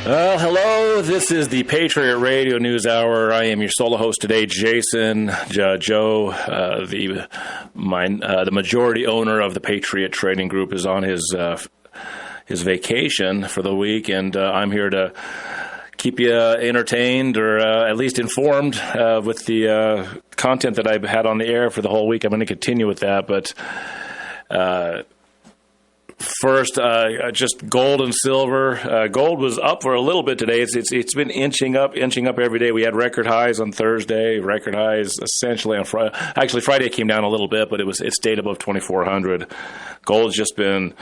Well, hello. This is the Patriot Radio News Hour. I am your solo host today, Jason. Joe, the majority owner of the Patriot Trading Group, is on his vacation for the week, and I'm here to keep you entertained or at least informed with the content that I've had on the air for the whole week. I'm going to continue with that, but first, just gold and silver. Gold was up for a little bit today. It's been inching up every day. We had record highs on Thursday, record highs essentially on Friday. Actually, Friday came down a little bit, but it stayed above 2,400. Gold's just been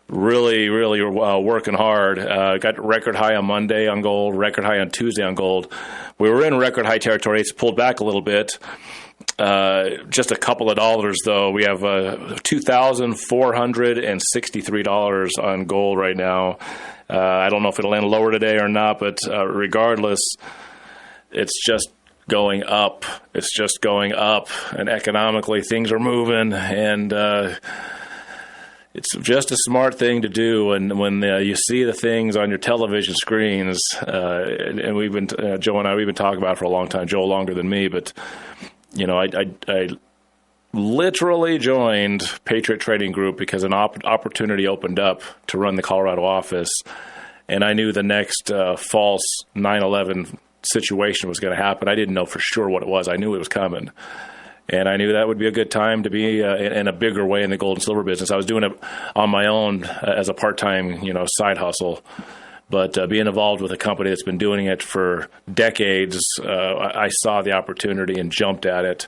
really working hard. Got record high on Monday on gold, record high on Tuesday on gold. We were in record high territory. It's pulled back a little bit. Just a couple of dollars, though. We have $2,463 on gold right now. I don't know if it'll end lower today or not, but regardless, it's just going up. It's just going up, and economically things are moving, and it's just a smart thing to do. And when you see the things on your television screens, and we've been Joe and we've been talking about it for a long time. Joe longer than me, but you know, I literally joined Patriot Trading Group because an opportunity opened up to run the Colorado office, and I knew the next false 9/11 situation was going to happen. I didn't know for sure what it was. I knew it was coming, and I knew that would be a good time to be in a bigger way in the gold and silver business. I was doing it on my own as a part-time, side hustle. But being involved with a company that's been doing it for decades, I saw the opportunity and jumped at it.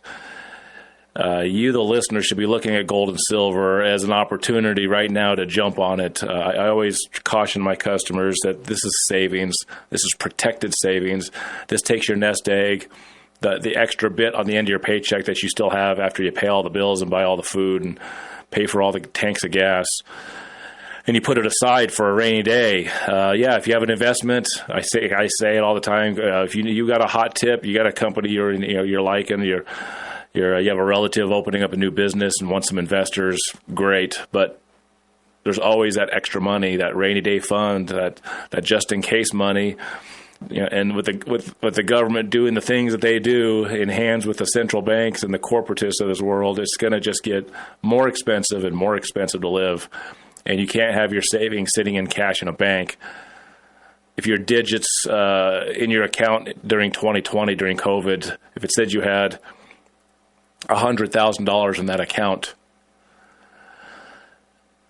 You, the listener, should be looking at gold and silver as an opportunity right now to jump on it. I always caution my customers that this is savings. This is protected savings. This takes your nest egg, the extra bit on the end of your paycheck that you still have after you pay all the bills and buy all the food and pay for all the tanks of gas, and you put it aside for a rainy day. If you have an investment, I say it all the time. If you got a hot tip, you got a company you're liking, you have a relative opening up a new business and want some investors, great. But there's always that extra money, that rainy day fund, that just in case money. And with the government doing the things that they do in hands with the central banks and the corporatists of this world, it's going to just get more expensive and more expensive to live. And you can't have your savings sitting in cash in a bank. If your digits in your account during 2020, during COVID, if it said you had $100,000 in that account,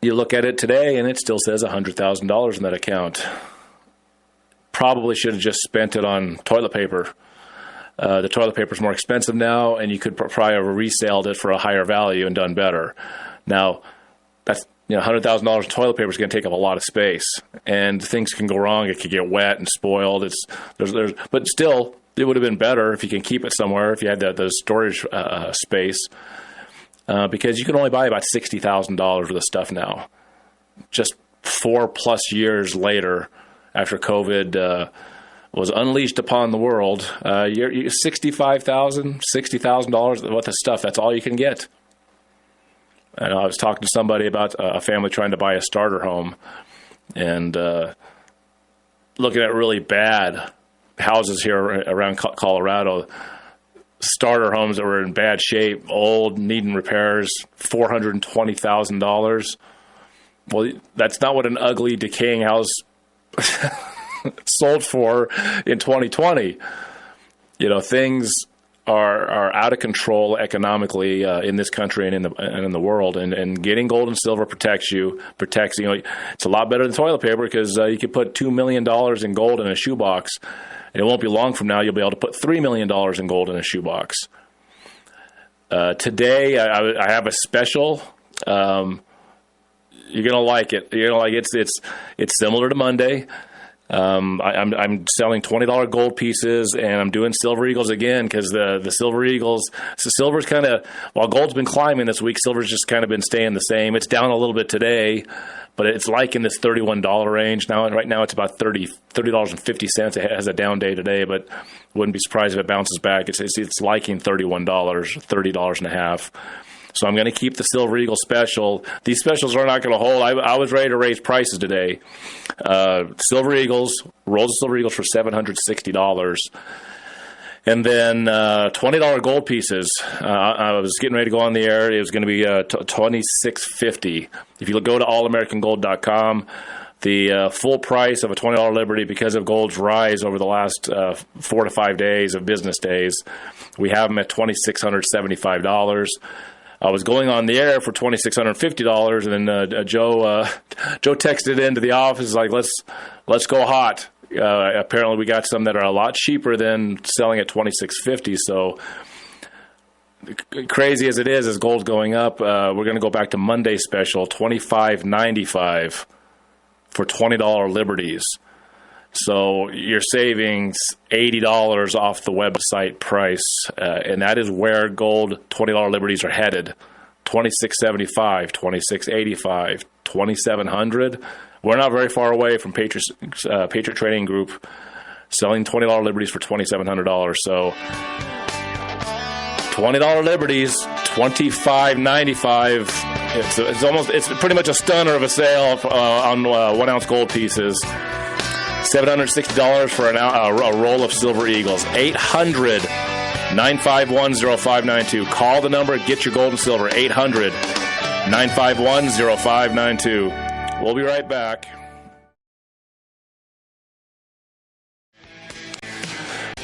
you look at it today and it still says $100,000 in that account. Probably should have just spent it on toilet paper. The toilet paper is more expensive now, and you could probably have reselled it for a higher value and done better. Now, that's $100,000 in toilet paper is going to take up a lot of space, and things can go wrong. It could get wet and spoiled. But still, it would have been better if you can keep it somewhere, if you had the storage space, because you can only buy about $60,000 worth of stuff now. Just 4+ years later, after COVID was unleashed upon the world, you're $60,000 worth of stuff. That's all you can get. And I was talking to somebody about a family trying to buy a starter home, and looking at really bad houses here around Colorado, starter homes that were in bad shape, old, needing repairs, $420,000. Well, that's not what an ugly, decaying house sold for in 2020. Things are out of control economically in this country and in the world, and getting gold and silver protects. It's a lot better than toilet paper, because you could put $2 million in gold in a shoebox, and it won't be long from now you'll be able to put $3 million in gold in a shoebox. Today I have a special. You're gonna like it. It's similar to Monday. I'm selling $20 gold pieces, and I'm doing Silver Eagles again, because the Silver Eagles, so silver's kind of, while gold's been climbing this week, silver's just kind of been staying the same. It's down a little bit today, but it's like in this $31 range now. And right now it's about $30.50. It has a down day today, but wouldn't be surprised if it bounces back. It's liking $31, $30.50. So I'm going to keep the Silver Eagle special. These specials are not going to hold. I was ready to raise prices today. Silver Eagles, rolls of Silver Eagles for $760. And then $20 gold pieces. I was getting ready to go on the air. It was going to be $26.50. If you go to allamericangold.com, the full price of a $20 Liberty, because of gold's rise over the last 4 to 5 days of business days, we have them at $2,675. I was going on the air for $2,650, and then Joe texted into the office like, let's go hot. Apparently, we got some that are a lot cheaper than selling at $2,650. So, crazy as it is, as gold's going up, we're going to go back to Monday's special, $25.95 for $20 Liberties. So you're saving $80 off the website price, and that is where gold $20 Liberties are headed. $2,675, $2,685, $2,700. We're not very far away from Patriot Trading Group selling $20 Liberties for $2,700. So $20 Liberties, $25.95. It's pretty much a stunner of a sale on 1 ounce gold pieces. $760 for a roll of Silver Eagles. 800-951-0592. Call the number, get your gold and silver. 800-951-0592. We'll be right back.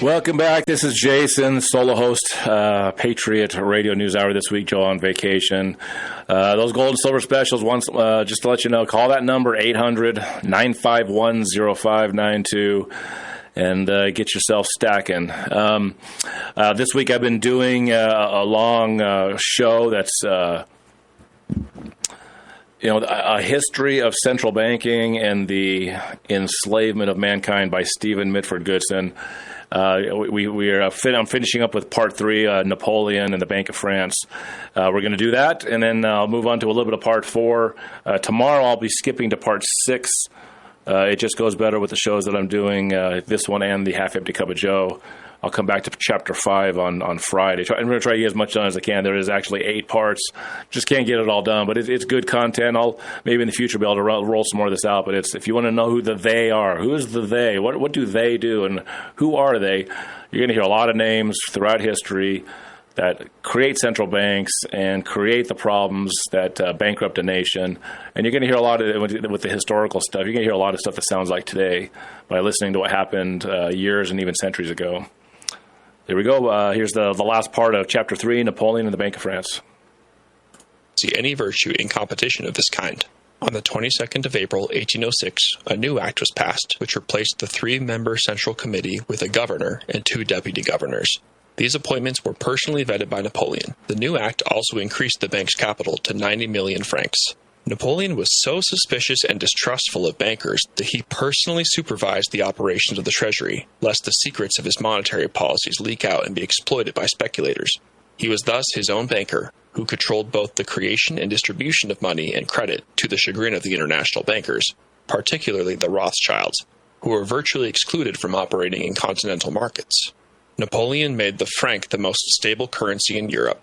Welcome back. This is Jason, solo host, Patriot Radio News Hour this week. Joe on vacation. Those gold and silver specials, once just to let you know, call that number, 800-951-0592, and get yourself stacking. This week I've been doing a long show that's a history of central banking and the enslavement of mankind by Stephen Mitford Goodson. I'm finishing up with part 3, Napoleon and the Bank of France. We're going to do that, and then I'll move on to a little bit of part 4. Tomorrow I'll be skipping to part 6. It just goes better with the shows that I'm doing, this one and the Half Empty Cup of Joe. I'll come back to chapter 5 on Friday. I'm going to try to get as much done as I can. There is actually 8 parts. Just can't get it all done, but it's good content. I'll maybe in the future be able to roll some more of this out. But if you want to know who the they are, who is the they? What do they do, and who are they? You're going to hear a lot of names throughout history that create central banks and create the problems that bankrupt a nation. And you're going to hear a lot of it with the historical stuff. You're going to hear a lot of stuff that sounds like today by listening to what happened years and even centuries ago. There we go. Here's the last part of Chapter 3, Napoleon and the Bank of France. See any virtue in competition of this kind. On the 22nd of April, 1806, a new act was passed, which replaced the 3-member Central Committee with a governor and 2 deputy governors. These appointments were personally vetted by Napoleon. The new act also increased the bank's capital to 90 million francs. Napoleon was so suspicious and distrustful of bankers that he personally supervised the operations of the Treasury, lest the secrets of his monetary policies leak out and be exploited by speculators. He was thus his own banker, who controlled both the creation and distribution of money and credit to the chagrin of the international bankers, particularly the Rothschilds, who were virtually excluded from operating in continental markets. Napoleon made the franc the most stable currency in Europe.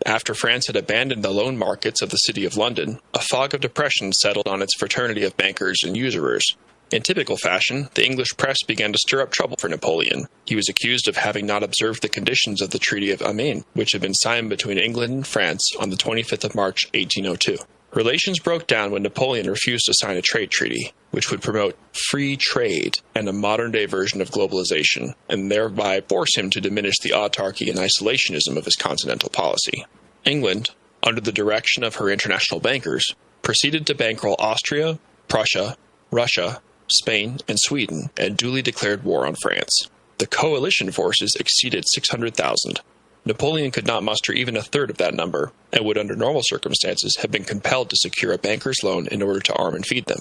After France had abandoned the loan markets of the City of London, a fog of depression settled on its fraternity of bankers and usurers. In typical fashion, the English press began to stir up trouble for Napoleon. He was accused of having not observed the conditions of the Treaty of Amiens, which had been signed between England and France on the 25th of March, 1802. Relations broke down when Napoleon refused to sign a trade treaty, which would promote free trade and a modern-day version of globalization, and thereby force him to diminish the autarky and isolationism of his continental policy. England, under the direction of her international bankers, proceeded to bankroll Austria, Prussia, Russia, Spain, and Sweden, and duly declared war on France. The coalition forces exceeded 600,000. Napoleon could not muster even a third of that number, and would under normal circumstances have been compelled to secure a banker's loan in order to arm and feed them.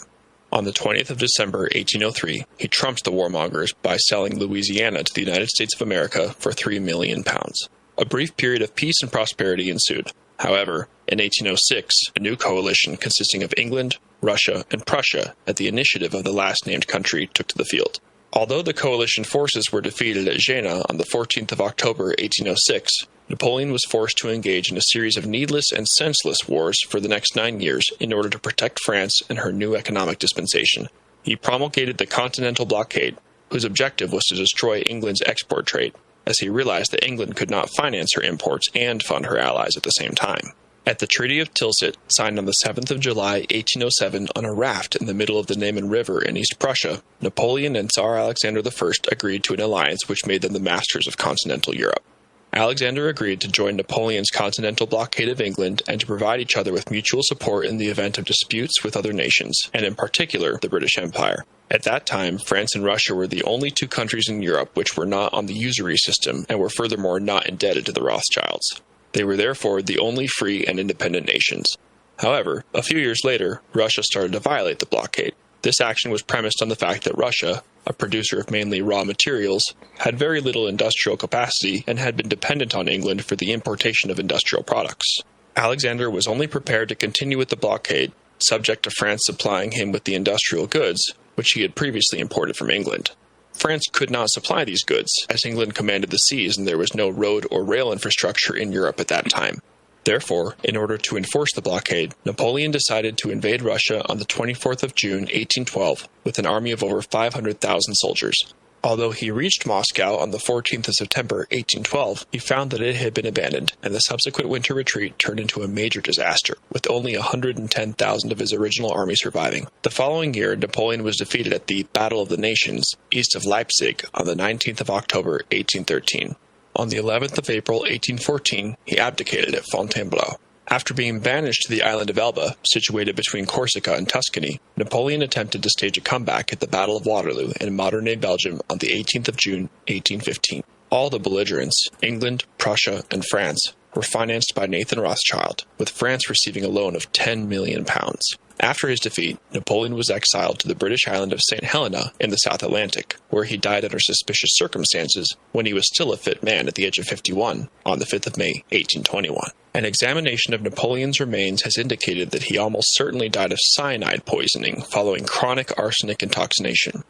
On the 20th of December, 1803, he trumped the warmongers by selling Louisiana to the United States of America for £3 million. A brief period of peace and prosperity ensued. However, in 1806, a new coalition consisting of England, Russia, and Prussia, at the initiative of the last-named country, took to the field. Although the coalition forces were defeated at Jena on the 14th of October, 1806, Napoleon was forced to engage in a series of needless and senseless wars for the next 9 years in order to protect France and her new economic dispensation. He promulgated the Continental Blockade, whose objective was to destroy England's export trade, as he realized that England could not finance her imports and fund her allies at the same time. At the Treaty of Tilsit, signed on the 7th of July, 1807, on a raft in the middle of the Niemen River in East Prussia, Napoleon and Tsar Alexander I agreed to an alliance which made them the masters of continental Europe. Alexander agreed to join Napoleon's continental blockade of England and to provide each other with mutual support in the event of disputes with other nations, and in particular the British Empire. At that time, France and Russia were the only two countries in Europe which were not on the usury system and were furthermore not indebted to the Rothschilds. They were therefore the only free and independent nations. However, a few years later, Russia started to violate the blockade. This action was premised on the fact that Russia, a producer of mainly raw materials, had very little industrial capacity and had been dependent on England for the importation of industrial products. Alexander was only prepared to continue with the blockade, subject to France supplying him with the industrial goods which he had previously imported from England. France could not supply these goods, as England commanded the seas and there was no road or rail infrastructure in Europe at that time. Therefore, in order to enforce the blockade, Napoleon decided to invade Russia on the 24th of June, 1812, with an army of over 500,000 soldiers. Although he reached Moscow on the 14th of September, 1812, he found that it had been abandoned, and the subsequent winter retreat turned into a major disaster, with only 110,000 of his original army surviving. The following year, Napoleon was defeated at the Battle of the Nations, east of Leipzig, on the 19th of October, 1813. On the 11th of April, 1814, he abdicated at Fontainebleau. After being banished to the island of Elba, situated between Corsica and Tuscany, Napoleon attempted to stage a comeback at the Battle of Waterloo in modern-day Belgium on the 18th of June, 1815. All the belligerents, England, Prussia, and France, were financed by Nathan Rothschild, with France receiving a loan of £10 million. After his defeat, Napoleon was exiled to the British island of St. Helena in the South Atlantic, where he died under suspicious circumstances when he was still a fit man at the age of 51, on the 5th of May, 1821. An examination of Napoleon's remains has indicated that he almost certainly died of cyanide poisoning following chronic arsenic intoxication.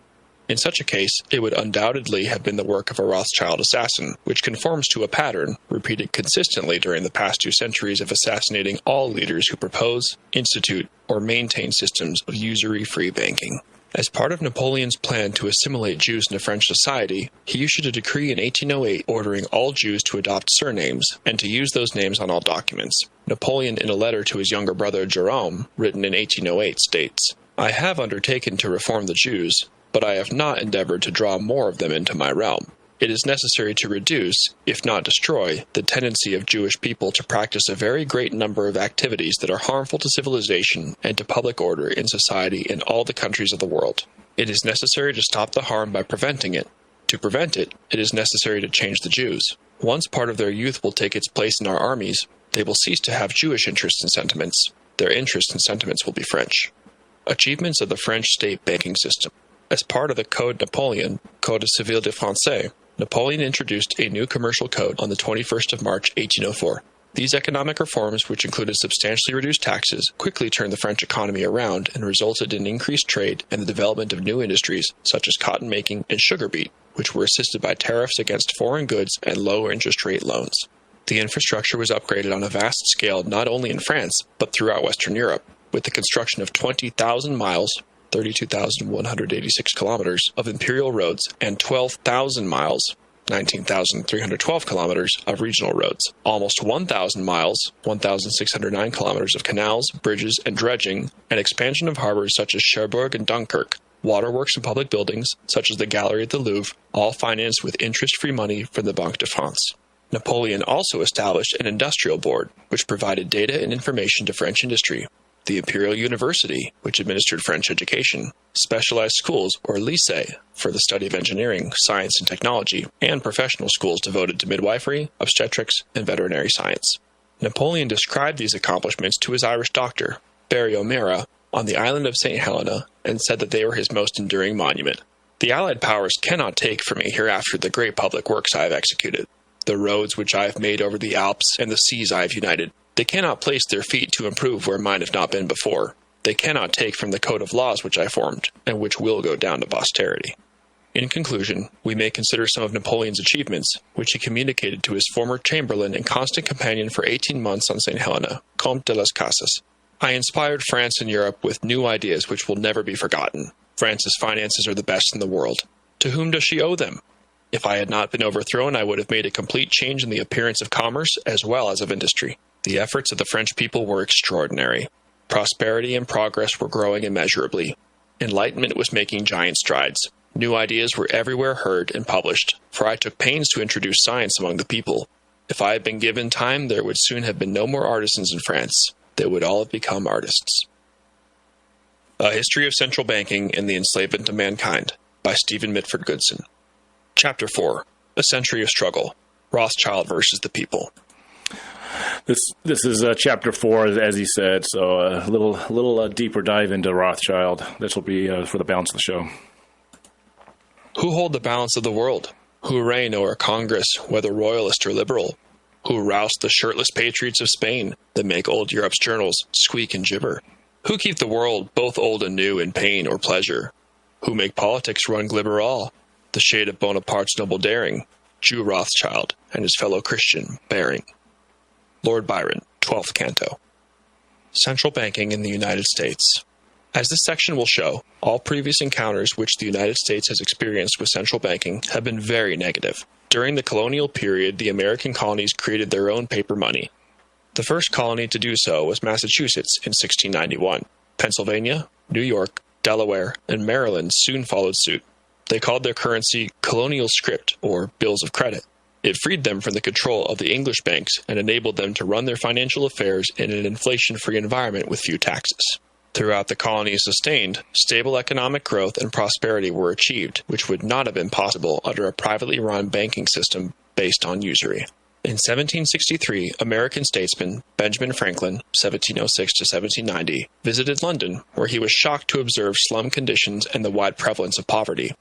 In such a case, it would undoubtedly have been the work of a Rothschild assassin, which conforms to a pattern repeated consistently during the past 2 centuries of assassinating all leaders who propose, institute, or maintain systems of usury-free banking. As part of Napoleon's plan to assimilate Jews into French society, he issued a decree in 1808 ordering all Jews to adopt surnames and to use those names on all documents. Napoleon, in a letter to his younger brother Jerome, written in 1808, states, "I have undertaken to reform the Jews, but I have not endeavored to draw more of them into my realm. It is necessary to reduce, if not destroy, the tendency of Jewish people to practice a very great number of activities that are harmful to civilization and to public order in society in all the countries of the world. It is necessary to stop the harm by preventing it. To prevent it, it is necessary to change the Jews. Once part of their youth will take its place in our armies, they will cease to have Jewish interests and sentiments. Their interests and sentiments will be French." Achievements of the French state banking system. As part of the Code Napoleon, Code Civil de Francais, Napoleon introduced a new commercial code on the 21st of March, 1804. These economic reforms, which included substantially reduced taxes, quickly turned the French economy around and resulted in increased trade and the development of new industries such as cotton making and sugar beet, which were assisted by tariffs against foreign goods and low interest rate loans. The infrastructure was upgraded on a vast scale not only in France, but throughout Western Europe, with the construction of 20,000 miles, 32,186 kilometers, of imperial roads and 12,000 miles, 19,312 kilometers, of regional roads, almost 1,000 miles, 1,609 kilometers, of canals, bridges, and dredging, and expansion of harbors such as Cherbourg and Dunkirk, waterworks and public buildings, such as the Gallery at the Louvre, all financed with interest-free money from the Banque de France. Napoleon also established an industrial board, which provided data and information to French industry, the Imperial University, which administered French education, specialized schools, or lycée, for the study of engineering, science, and technology, and professional schools devoted to midwifery, obstetrics, and veterinary science. Napoleon described these accomplishments to his Irish doctor, Barry O'Meara, on the island of St. Helena, and said that they were his most enduring monument. "The Allied powers cannot take from me hereafter the great public works I have executed, the roads which I have made over the Alps, and the seas I have united. They cannot place their feet to improve where mine have not been before. They cannot take from the code of laws which I formed, and which will go down to posterity." In conclusion, we may consider some of Napoleon's achievements, which he communicated to his former chamberlain and constant companion for 18 months on St. Helena, Comte de las Casas. I inspired France and Europe with new ideas which will never be forgotten. France's finances are the best in the world. To whom does she owe them? If I had not been overthrown, I would have made a complete change in the appearance of commerce as well as of industry. The efforts of the French people were extraordinary. Prosperity and progress were growing immeasurably. Enlightenment was making giant strides. New ideas were everywhere heard and published, for I took pains to introduce science among the people. If I had been given time, there would soon have been no more artisans in France. They would all have become artists. A History of Central Banking and the Enslavement of Mankind by Stephen Mitford Goodson. Chapter 4. A Century of Struggle. Rothschild versus the People. This is chapter 4, as he said, so a little deeper dive into Rothschild. This will be for the balance of the show. Who hold the balance of the world? Who reign o'er Congress, whether royalist or liberal? Who roust the shirtless patriots of Spain that make old Europe's journals squeak and gibber? Who keep the world both old and new in pain or pleasure? Who make politics run glibber all? The shade of Bonaparte's noble daring, Jew Rothschild and his fellow Christian Baring. Lord Byron, 12th Canto. Central Banking in the United States. As this section will show, all previous encounters which the United States has experienced with central banking have been very negative. During the colonial period, the American colonies created their own paper money. The first colony to do so was Massachusetts in 1691. Pennsylvania, New York, Delaware, and Maryland soon followed suit. They called their currency colonial script, or bills of credit. It freed them from the control of the English banks and enabled them to run their financial affairs in an inflation-free environment with few taxes. Throughout the colonies sustained, stable economic growth and prosperity were achieved, which would not have been possible under a privately run banking system based on usury. In 1763, American statesman Benjamin Franklin, 1706 to 1790, visited London, where he was shocked to observe slum conditions and the wide prevalence of poverty.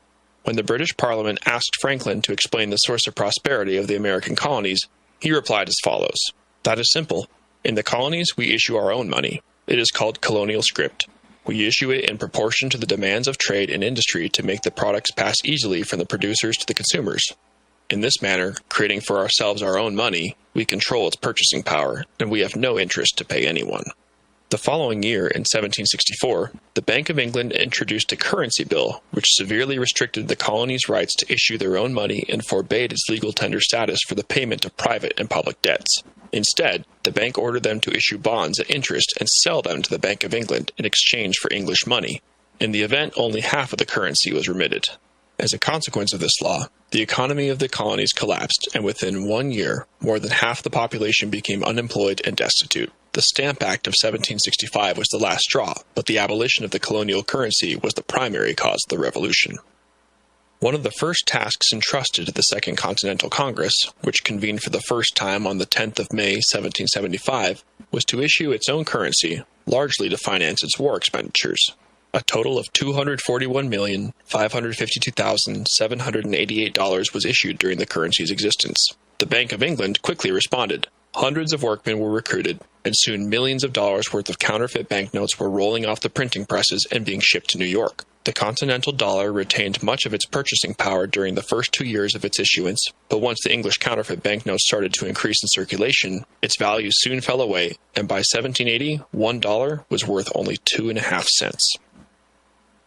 When the British Parliament asked Franklin to explain the source of prosperity of the American colonies, he replied as follows: "That is simple. In the colonies, we issue our own money. It is called colonial script. We issue it in proportion to the demands of trade and industry to make the products pass easily from the producers to the consumers. In this manner, creating for ourselves our own money, we control its purchasing power, and we have no interest to pay anyone." The following year, in 1764, the Bank of England introduced a currency bill which severely restricted the colonies' rights to issue their own money and forbade its legal tender status for the payment of private and public debts. Instead, the bank ordered them to issue bonds at interest and sell them to the Bank of England in exchange for English money. In the event, only half of the currency was remitted. As a consequence of this law, the economy of the colonies collapsed, and within 1 year, more than half the population became unemployed and destitute. The Stamp Act of 1765 was the last straw, but the abolition of the colonial currency was the primary cause of the revolution. One of the first tasks entrusted to the Second Continental Congress, which convened for the first time on the 10th of May, 1775, was to issue its own currency, largely to finance its war expenditures. A total of $241,552,788 was issued during the currency's existence. The Bank of England quickly responded. Hundreds of workmen were recruited, and soon millions of dollars worth of counterfeit banknotes were rolling off the printing presses and being shipped to New York. The continental dollar retained much of its purchasing power during the first 2 years of its issuance, but once the English counterfeit banknotes started to increase in circulation, its value soon fell away, and by 1780, $1 was worth only 2.5 cents.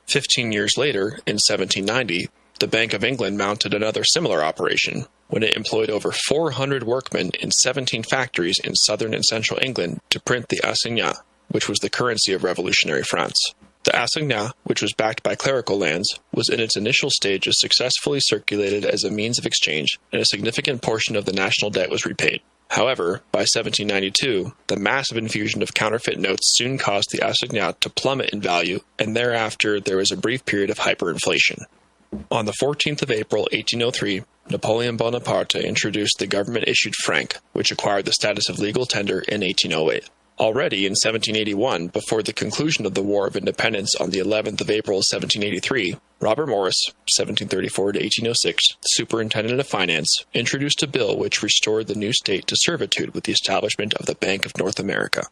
15 years later, in 1790, the Bank of England mounted another similar operation, when it employed over 400 workmen in 17 factories in southern and central England to print the assignat, which was the currency of revolutionary France. The assignat, which was backed by clerical lands, was in its initial stages successfully circulated as a means of exchange, and a significant portion of the national debt was repaid. However, by 1792, the massive infusion of counterfeit notes soon caused the assignat to plummet in value, and thereafter there was a brief period of hyperinflation. On the 14th of April, 1803, Napoleon Bonaparte introduced the government-issued franc, which acquired the status of legal tender in 1808. Already in 1781, before the conclusion of the War of Independence on the 11th of April 1783, Robert Morris, 1734 to 1806, Superintendent of Finance, introduced a bill which restored the new state to servitude with the establishment of the Bank of North America.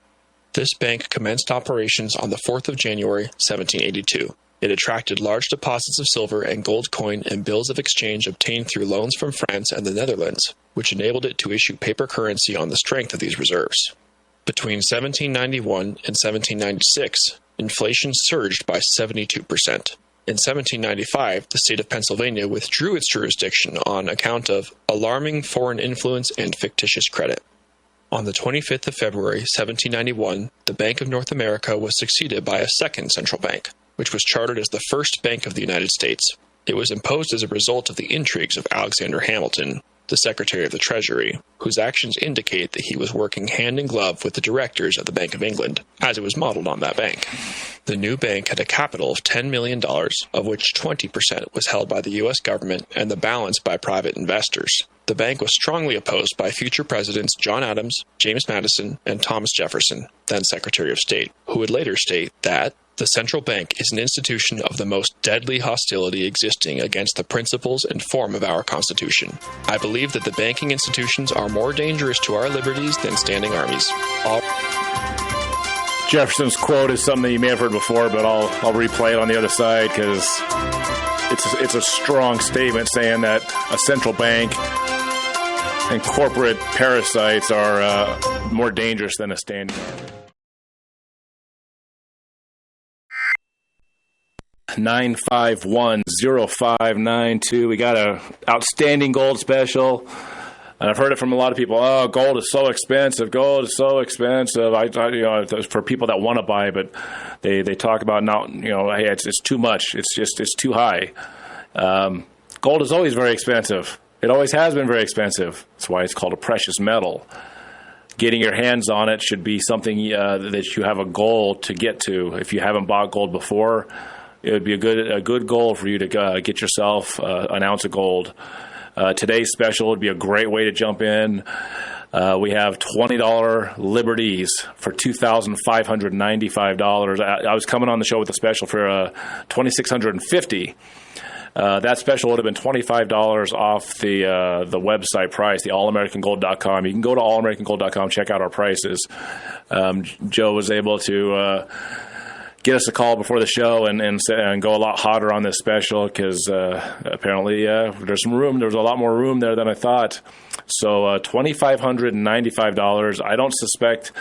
This bank commenced operations on the 4th of January, 1782. It attracted large deposits of silver and gold coin and bills of exchange obtained through loans from France and the Netherlands, which enabled it to issue paper currency on the strength of these reserves. Between 1791 and 1796, inflation surged by 72%. In 1795, the state of Pennsylvania withdrew its jurisdiction on account of alarming foreign influence and fictitious credit. On the 25th of February, 1791, the Bank of North America was succeeded by a second central bank, which was chartered as the first bank of the United States. It was imposed as a result of the intrigues of Alexander Hamilton, the Secretary of the Treasury, whose actions indicate that he was working hand in glove with the directors of the Bank of England, as it was modeled on that bank. The new bank had a capital of $10 million, of which 20% was held by the U.S. government and the balance by private investors. The bank was strongly opposed by future presidents John Adams, James Madison, and Thomas Jefferson, then Secretary of State, who would later state that the central bank is an institution of the most deadly hostility existing against the principles and form of our Constitution. I believe that the banking institutions are more dangerous to our liberties than standing armies. Jefferson's quote is something that you may have heard before, but I'll replay it on the other side because it's a strong statement saying that a central bank and corporate parasites are more dangerous than a standing army. 9510592. We got a outstanding gold special. And I've heard it from a lot of people. Oh, gold is so expensive. Gold is so expensive. For people that want to buy, but they talk about not, hey, it's too much. It's too high. Gold is always very expensive. It always has been very expensive. That's why it's called a precious metal. Getting your hands on it should be something that you have a goal to get to. If you haven't bought gold before, it would be a good goal for you to get yourself an ounce of gold. Today's special would be a great way to jump in. We have $20 Liberties for $2,595. I was coming on the show with a special for $2,650. That special would have been $25 off the website price, the allamericangold.com. You can go to allamericangold.com, check out our prices. Joe was able to get us a call before the show and go a lot hotter on this special because apparently there's some room. There's a lot more room there than I thought. So $2,595. I don't suspect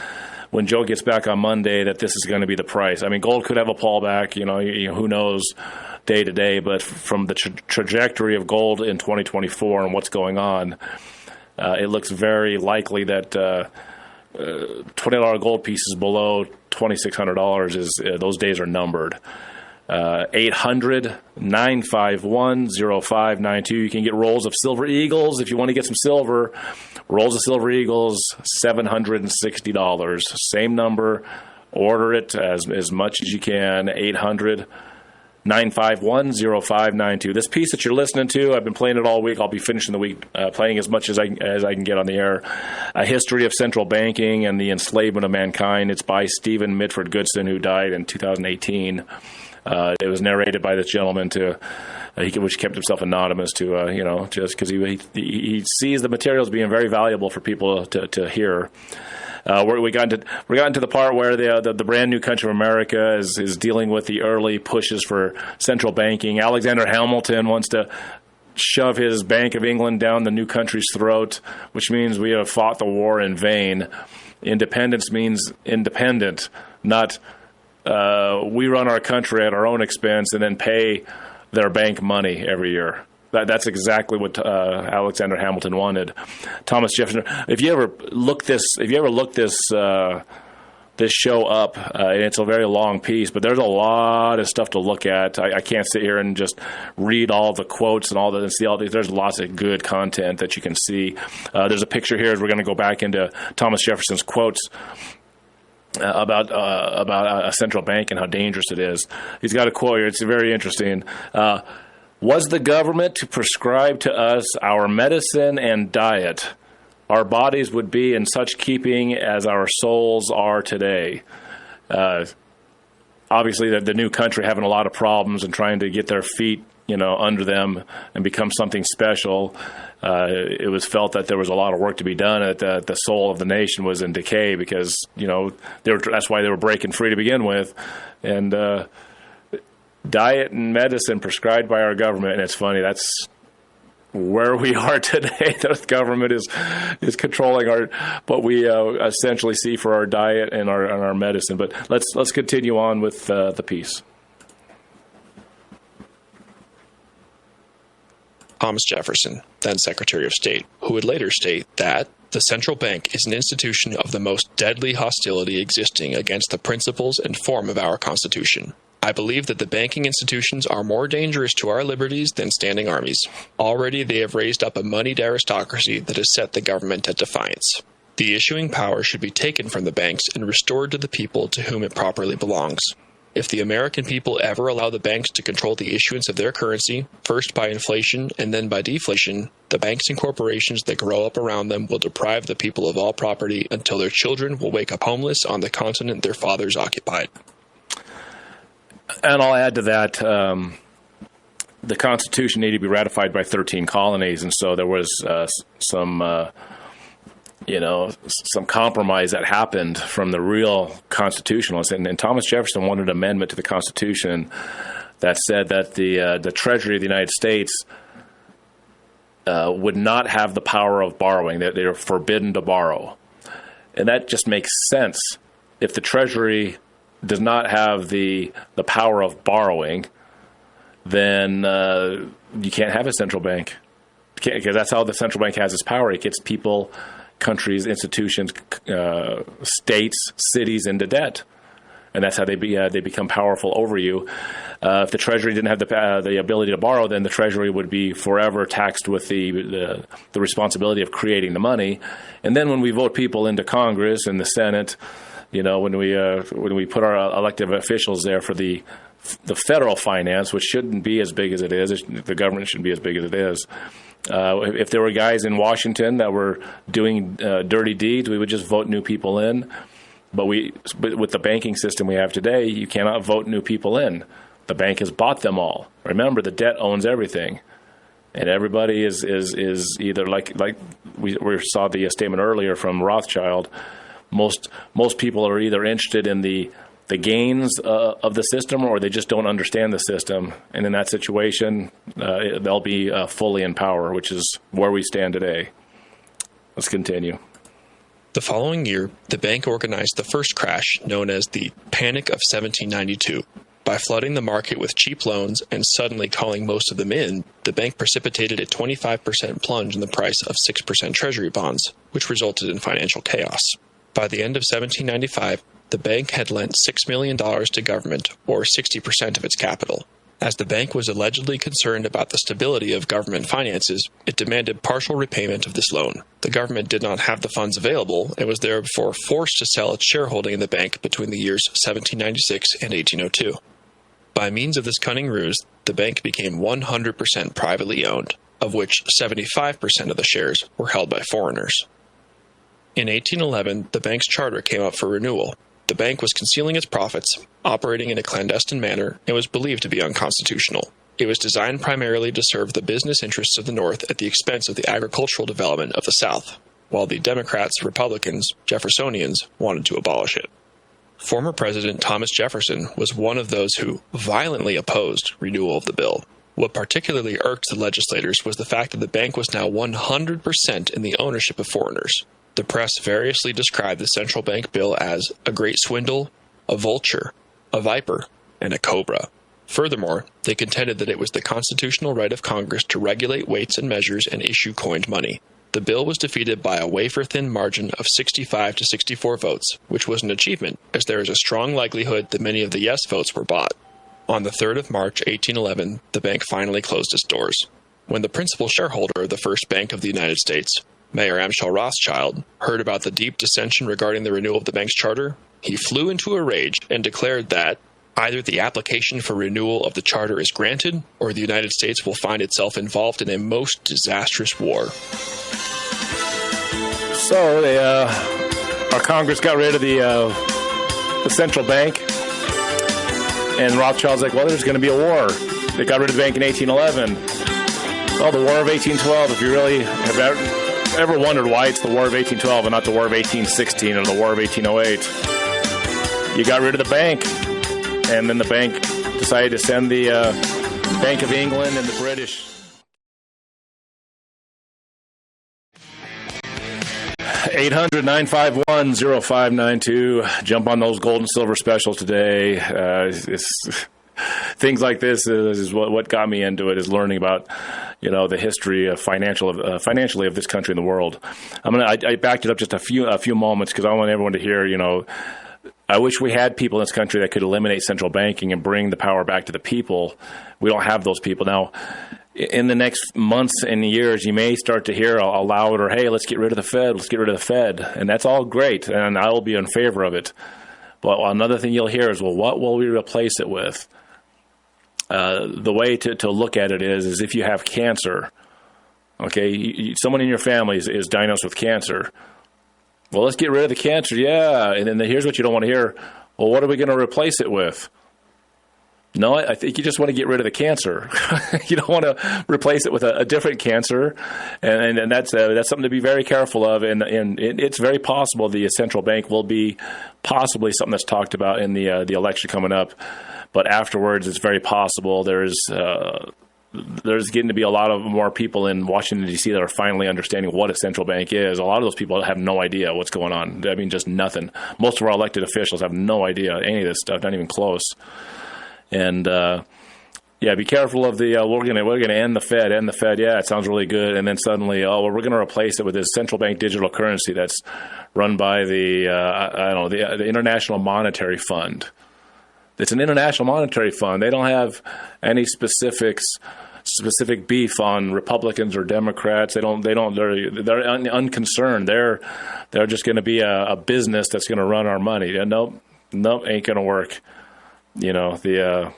when Joe gets back on Monday that this is going to be the price. I mean, gold could have a pullback. Who knows day to day. But from the trajectory of gold in 2024 and what's going on, it looks very likely that $20 gold pieces below $2,600 is those days are numbered. 800-951-0592. You can get rolls of Silver Eagles if you want to get some silver. Rolls of Silver Eagles, $760. Same number. Order it as much as you can. 800-951-0592. This piece that you're listening to, I've been playing it all week. I'll be finishing the week playing as much as I can get on the air. A History of Central Banking and the Enslavement of Mankind. It's by Stephen Mitford Goodson, who died in 2018. It was narrated by this gentleman which kept himself anonymous just because he sees the materials being very valuable for people to hear. We got into the part where the brand new country of America is dealing with the early pushes for central banking. Alexander Hamilton wants to shove his Bank of England down the new country's throat, which means we have fought the war in vain. Independence means independent, not we run our country at our own expense and then pay their bank money every year. That's exactly what Alexander Hamilton wanted. Thomas Jefferson. If you ever look this show up, and it's a very long piece, but there's a lot of stuff to look at. I can't sit here and just read all the quotes and all that and see all these. There's lots of good content that you can see. There's a picture here as we're going to go back into Thomas Jefferson's quotes about a central bank and how dangerous it is. He's got a quote here. It's very interesting. Was the government to prescribe to us our medicine and diet, our bodies would be in such keeping as our souls are today. Obviously, the new country having a lot of problems and trying to get their feet, under them and become something special. It was felt that there was a lot of work to be done. That the soul of the nation was in decay because that's why they were breaking free to begin with, and diet and medicine prescribed by our government. And it's funny, that's where we are today. The government is controlling what we essentially see for our diet and our medicine. But let's continue on with the piece. Thomas Jefferson, then Secretary of State, who would later state that the central bank is an institution of the most deadly hostility existing against the principles and form of our Constitution. I believe that the banking institutions are more dangerous to our liberties than standing armies. Already they have raised up a moneyed aristocracy that has set the government at defiance. The issuing power should be taken from the banks and restored to the people to whom it properly belongs. If the American people ever allow the banks to control the issuance of their currency, first by inflation and then by deflation, the banks and corporations that grow up around them will deprive the people of all property until their children will wake up homeless on the continent their fathers occupied. And I'll add to that, the Constitution needed to be ratified by 13 colonies, and so there was some compromise that happened from the real constitutionalists. And Thomas Jefferson wanted an amendment to the Constitution that said that the Treasury of the United States would not have the power of borrowing, that they are forbidden to borrow. And that just makes sense. If the Treasury does not have the power of borrowing, then you can't have a central bank. Because that's how the central bank has its power. It gets people, countries, institutions, states, cities into debt. And that's how they become powerful over you. If the Treasury didn't have the ability to borrow, then the Treasury would be forever taxed with the responsibility of creating the money. And then when we vote people into Congress and the Senate, when we put our elected officials there for the federal finance, which shouldn't be as big as it is, the government shouldn't be as big as it is. If there were guys in Washington that were doing dirty deeds, we would just vote new people in. But with the banking system we have today, you cannot vote new people in. The bank has bought them all. Remember, the debt owns everything, and everybody is either like we saw the statement earlier from Rothschild. Most people are either interested in the gains of the system, or they just don't understand the system. And in that situation, they'll be fully in power, which is where we stand today. Let's continue. The following year, the bank organized the first crash, known as the Panic of 1792. By flooding the market with cheap loans and suddenly calling most of them in, the bank precipitated a 25% plunge in the price of 6% Treasury bonds, which resulted in financial chaos. By the end of 1795, the bank had lent $6 million to government, or 60% of its capital. As the bank was allegedly concerned about the stability of government finances, it demanded partial repayment of this loan. The government did not have the funds available and was therefore forced to sell its shareholding in the bank between the years 1796 and 1802. By means of this cunning ruse, the bank became 100% privately owned, of which 75% of the shares were held by foreigners. In 1811, the bank's charter came up for renewal. The bank was concealing its profits, operating in a clandestine manner, and was believed to be unconstitutional. It was designed primarily to serve the business interests of the North at the expense of the agricultural development of the South, while the Democrats, Republicans, Jeffersonians wanted to abolish it. Former President Thomas Jefferson was one of those who violently opposed renewal of the bill. What particularly irked the legislators was the fact that the bank was now 100% in the ownership of foreigners. The press variously described the central bank bill as a great swindle, a vulture, a viper, and a cobra. Furthermore, they contended that it was the constitutional right of Congress to regulate weights and measures and issue coined money. The bill was defeated by a wafer-thin margin of 65 to 64 votes, which was an achievement, as there is a strong likelihood that many of the yes votes were bought. On the 3rd of March, 1811, the bank finally closed its doors. When the principal shareholder of the First Bank of the United States, Mayor Amschel Rothschild, heard about the deep dissension regarding the renewal of the bank's charter, he flew into a rage and declared that either the application for renewal of the charter is granted, or the United States will find itself involved in a most disastrous war. So our Congress got rid of the central bank, and Rothschild's like, well, there's going to be a war. They got rid of the bank in 1811. Well, the War of 1812, if you really have ever wondered why it's the War of 1812 and not the War of 1816 or the War of 1808, you got rid of the bank, and then the bank decided to send the Bank of England and the British 800-951-0592. Jump on those gold and silver specials today. Things like this is what got me into it, is learning about, the history of financially of this country and the world. I backed it up just a few moments because I want everyone to hear, I wish we had people in this country that could eliminate central banking and bring the power back to the people. We don't have those people. Now, in the next months and years, you may start to hear a louder, hey, let's get rid of the Fed, let's get rid of the Fed. And that's all great, and I will be in favor of it. But another thing you'll hear is, well, what will we replace it with? The way to look at it is if you have cancer, okay, someone in your family is diagnosed with cancer. Well, let's get rid of the cancer, yeah. And then here's what you don't want to hear. Well, what are we going to replace it with? No, I think you just want to get rid of the cancer. You don't want to replace it with a different cancer, and that's something to be very careful of. And it's very possible the central bank will be possibly something that's talked about in the election coming up. But afterwards, it's very possible there's getting to be a lot of more people in Washington, D.C. that are finally understanding what a central bank is. A lot of those people have no idea what's going on. I mean, just nothing. Most of our elected officials have no idea any of this stuff, not even close. And be careful of the we're gonna end the Fed. Yeah, it sounds really good. And then suddenly, we're going to replace it with this central bank digital currency that's run by the International Monetary Fund. It's an international monetary fund. They don't have any specific beef on Republicans or Democrats. They're unconcerned. They're just going to be a business that's going to run our money. Nope, ain't going to work. The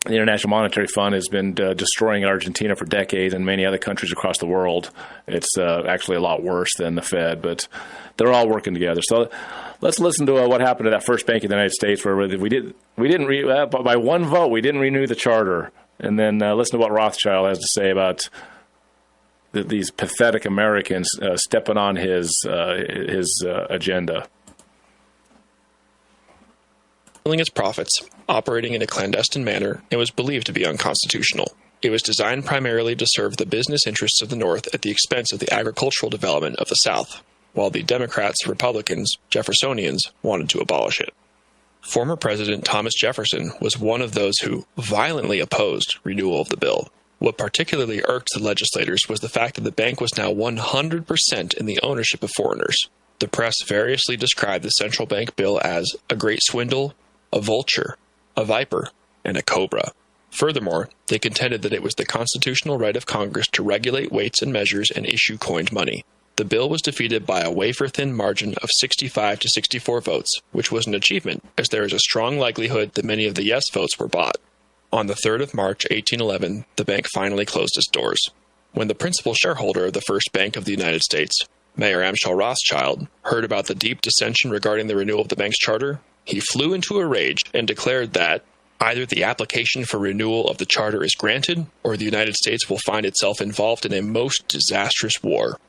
International Monetary Fund has been destroying Argentina for decades and many other countries across the world. It's actually a lot worse than the Fed, but they're all working together. So let's listen to what happened to that first bank in the United States, where by one vote we didn't renew the charter, and then listen to what Rothschild has to say about these pathetic Americans stepping on his agenda. Its profits, operating in a clandestine manner, and was believed to be unconstitutional. It was designed primarily to serve the business interests of the North at the expense of the agricultural development of the South, while the Democrats, Republicans, Jeffersonians wanted to abolish it. Former President Thomas Jefferson was one of those who violently opposed renewal of the bill. What particularly irked the legislators was the fact that the bank was now 100% in the ownership of foreigners. The press variously described the central bank bill as a great swindle, a vulture, a viper, and a cobra. Furthermore, they contended that it was the constitutional right of Congress to regulate weights and measures and issue coined money. The bill was defeated by a wafer-thin margin of 65 to 64 votes, which was an achievement, as there is a strong likelihood that many of the yes votes were bought. On the 3rd of March, 1811, the bank finally closed its doors. When the principal shareholder of the First Bank of the United States, Mayor Amschel Rothschild, heard about the deep dissension regarding the renewal of the bank's charter, he flew into a rage and declared that either the application for renewal of the charter is granted, or the United States will find itself involved in a most disastrous war.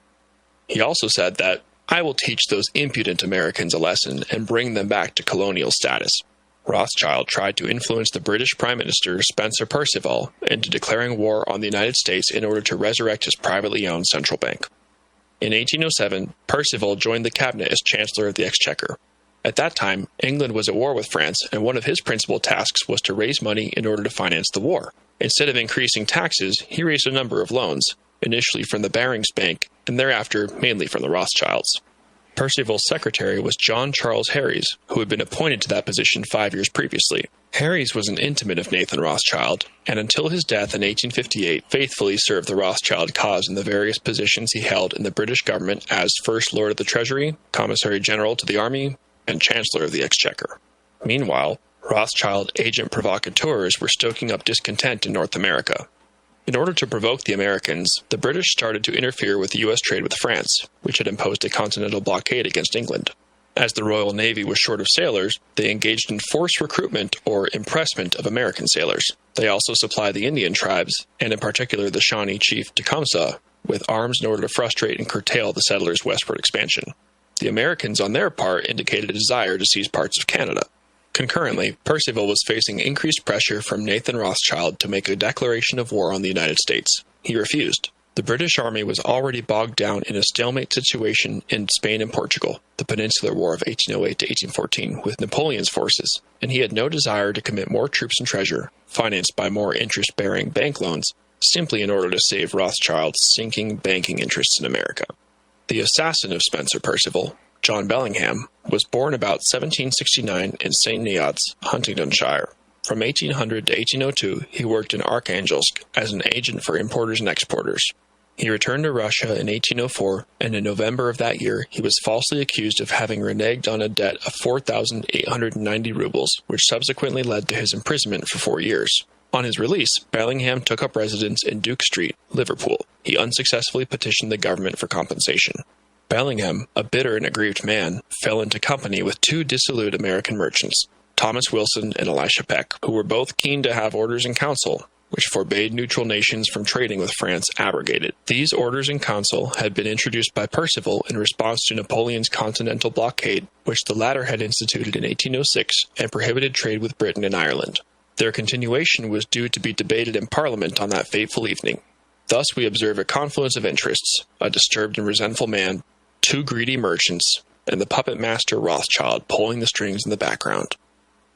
He also said that, I will teach those impudent Americans a lesson and bring them back to colonial status. Rothschild tried to influence the British Prime Minister Spencer Perceval into declaring war on the United States in order to resurrect his privately owned central bank. In 1807, Perceval joined the cabinet as Chancellor of the Exchequer. At that time, England was at war with France, and one of his principal tasks was to raise money in order to finance the war. Instead of increasing taxes, he raised a number of loans, initially from the Barings Bank, and thereafter mainly from the Rothschilds. Perceval's secretary was John Charles Harries, who had been appointed to that position 5 years previously. Harries was an intimate of Nathan Rothschild, and until his death in 1858, faithfully served the Rothschild cause in the various positions he held in the British government as First Lord of the Treasury, Commissary General to the Army, and Chancellor of the Exchequer. Meanwhile, Rothschild agent provocateurs were stoking up discontent in North America. In order to provoke the Americans, the British started to interfere with U.S. trade with France, which had imposed a continental blockade against England. As the Royal Navy was short of sailors, they engaged in forced recruitment or impressment of American sailors. They also supplied the Indian tribes, and in particular the Shawnee chief Tecumseh, with arms in order to frustrate and curtail the settlers' westward expansion. The Americans, on their part, indicated a desire to seize parts of Canada. Concurrently, Percival was facing increased pressure from Nathan Rothschild to make a declaration of war on the United States. He refused. The British Army was already bogged down in a stalemate situation in Spain and Portugal, the Peninsular War of 1808 to 1814, with Napoleon's forces, and he had no desire to commit more troops and treasure, financed by more interest-bearing bank loans, simply in order to save Rothschild's sinking banking interests in America. The assassin of Spencer Perceval, John Bellingham, was born about 1769 in St. Neots, Huntingdonshire. From 1800 to 1802, he worked in Archangelsk as an agent for importers and exporters. He returned to Russia in 1804, and in November of that year, he was falsely accused of having reneged on a debt of 4,890 rubles, which subsequently led to his imprisonment for 4 years. On his release, Bellingham took up residence in Duke Street, Liverpool. He unsuccessfully petitioned the government for compensation. Bellingham, a bitter and aggrieved man, fell into company with two dissolute American merchants, Thomas Wilson and Elisha Peck, who were both keen to have orders in council, which forbade neutral nations from trading with France, abrogated. These orders in council had been introduced by Perceval in response to Napoleon's continental blockade, which the latter had instituted in 1806 and prohibited trade with Britain and Ireland. Their continuation was due to be debated in Parliament on that fateful evening. Thus we observe a confluence of interests, a disturbed and resentful man, two greedy merchants, and the puppet master Rothschild pulling the strings in the background.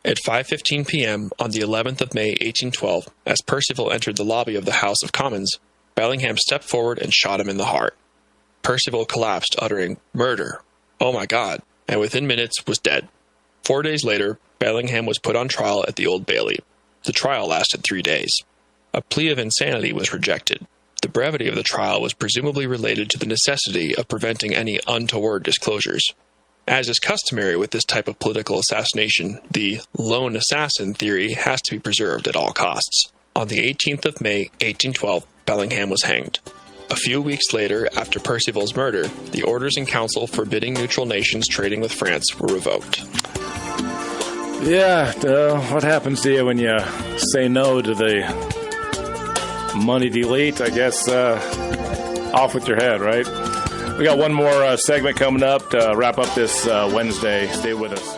At 5:15 p.m. on the 11th of May, 1812, as Perceval entered the lobby of the House of Commons, Bellingham stepped forward and shot him in the heart. Perceval collapsed, uttering, "Murder! Oh my God!" and within minutes was dead. 4 days later, Bellingham was put on trial at the Old Bailey. The trial lasted 3 days. A plea of insanity was rejected. The brevity of the trial was presumably related to the necessity of preventing any untoward disclosures. As is customary with this type of political assassination, the lone assassin theory has to be preserved at all costs. On the 18th of May, 1812, Bellingham was hanged. A few weeks later, after Perceval's murder, the orders in council forbidding neutral nations trading with France were revoked. Yeah, what happens to you when you say no to the moneyed elite? I guess off with your head, right? We got one more segment coming up to wrap up this Wednesday. Stay with us.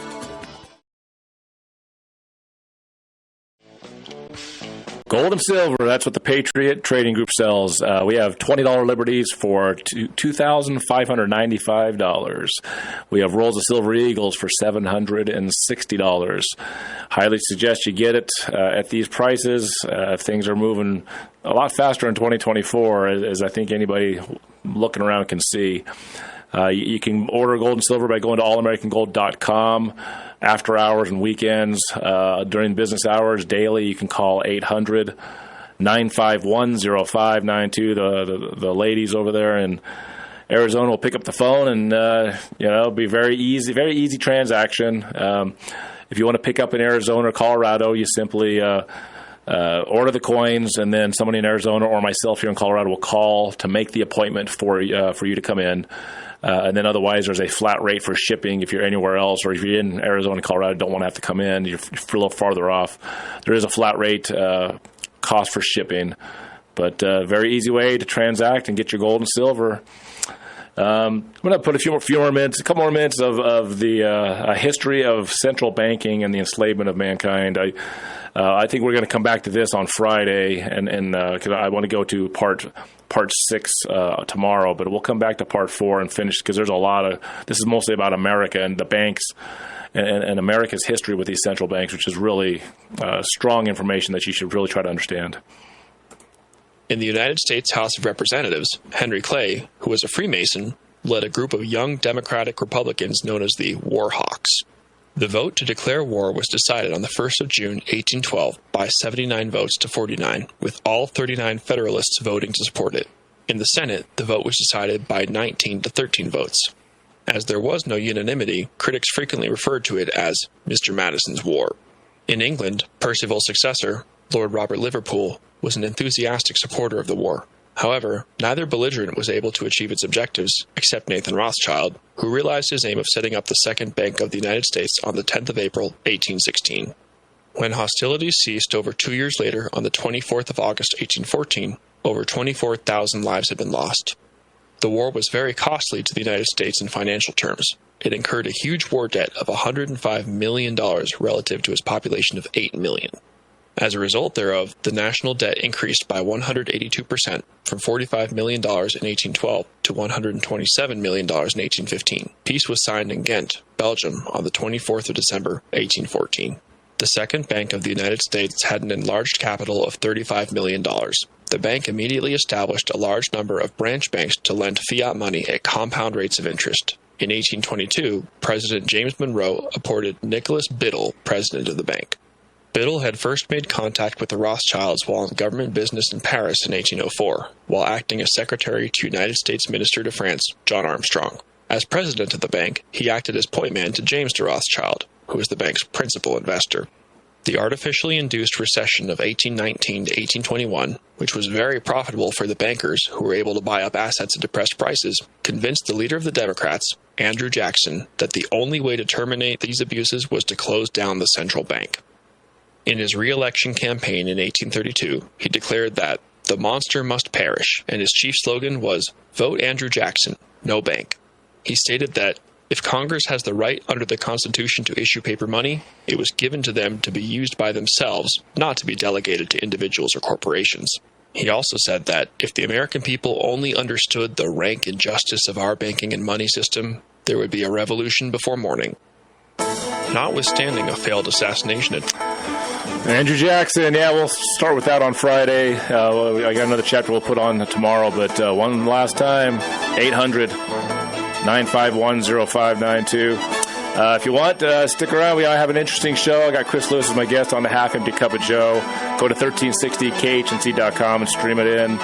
Gold and silver, that's what the Patriot Trading Group sells. We have $20 Liberties for $2,595. We have rolls of Silver Eagles for $760. Highly suggest you get it at these prices. Things are moving a lot faster in 2024, as I think anybody looking around can see. You can order gold and silver by going to allamericangold.com. After hours and weekends, during business hours, daily, you can call 800-951-0592. The ladies over there in Arizona will pick up the phone and, it'll be very easy transaction. If you want to pick up in Arizona or Colorado, you simply order the coins, and then somebody in Arizona or myself here in Colorado will call to make the appointment for you to come in. And then otherwise, there's a flat rate for shipping if you're anywhere else, or if you're in Arizona, Colorado, don't want to have to come in, you're a little farther off. There is a flat rate cost for shipping, but very easy way to transact and get your gold and silver. I'm going to put a couple more minutes of the history of central banking and the enslavement of mankind. I think we're going to come back to this on Friday, and because I want to go to part 6 tomorrow, but we'll come back to part 4 and finish, because there's a lot of, this is mostly about America and the banks and America's history with these central banks, which is really strong information that you should really try to understand. In the United States House of Representatives, Henry Clay, who was a Freemason, led a group of young Democratic Republicans known as the War Hawks. The vote to declare war was decided on the 1st of June, 1812, by 79 votes to 49, with all 39 Federalists voting to support it. In the Senate, the vote was decided by 19 to 13 votes. As there was no unanimity, critics frequently referred to it as Mr. Madison's War. In England, Perceval's successor, Lord Robert Liverpool, was an enthusiastic supporter of the war. However, neither belligerent was able to achieve its objectives, except Nathan Rothschild, who realized his aim of setting up the Second Bank of the United States on the 10th of April, 1816. When hostilities ceased over 2 years later, on the 24th of August, 1814, over 24,000 lives had been lost. The war was very costly to the United States in financial terms. it incurred a huge war debt of $105 million relative to its population of 8 million. As a result thereof, the national debt increased by 182% from $45 million in 1812 to $127 million in 1815. Peace was signed in Ghent, Belgium, on the 24th of December, 1814. The Second Bank of the United States had an enlarged capital of $35 million. The bank immediately established a large number of branch banks to lend fiat money at compound rates of interest. In 1822, President James Monroe appointed Nicholas Biddle president of the bank. Biddle had first made contact with the Rothschilds while in government business in Paris in 1804, while acting as secretary to United States Minister to France, John Armstrong. As president of the bank, he acted as point man to James de Rothschild, who was the bank's principal investor. The artificially induced recession of 1819 to 1821, which was very profitable for the bankers who were able to buy up assets at depressed prices, convinced the leader of the Democrats, Andrew Jackson, that the only way to terminate these abuses was to close down the central bank. In his re-election campaign in 1832, he declared that the monster must perish, and his chief slogan was, "Vote Andrew Jackson, no bank." He stated that if Congress has the right under the Constitution to issue paper money, it was given to them to be used by themselves, not to be delegated to individuals or corporations. He also said that if the American people only understood the rank injustice of our banking and money system, there would be a revolution before morning. Notwithstanding a failed assassination attempt, Andrew Jackson, yeah, we'll start with that on Friday. I got another chapter we'll put on tomorrow, but one last time, 800-951-0592. If you want, stick around. We have an interesting show. I got Chris Lewis as my guest on the Half Empty Cup of Joe. Go to 1360khnc.com and stream it in.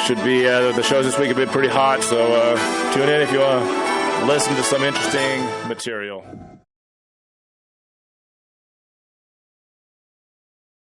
Should be, the shows this week have been pretty hot, so tune in if you want to listen to some interesting material.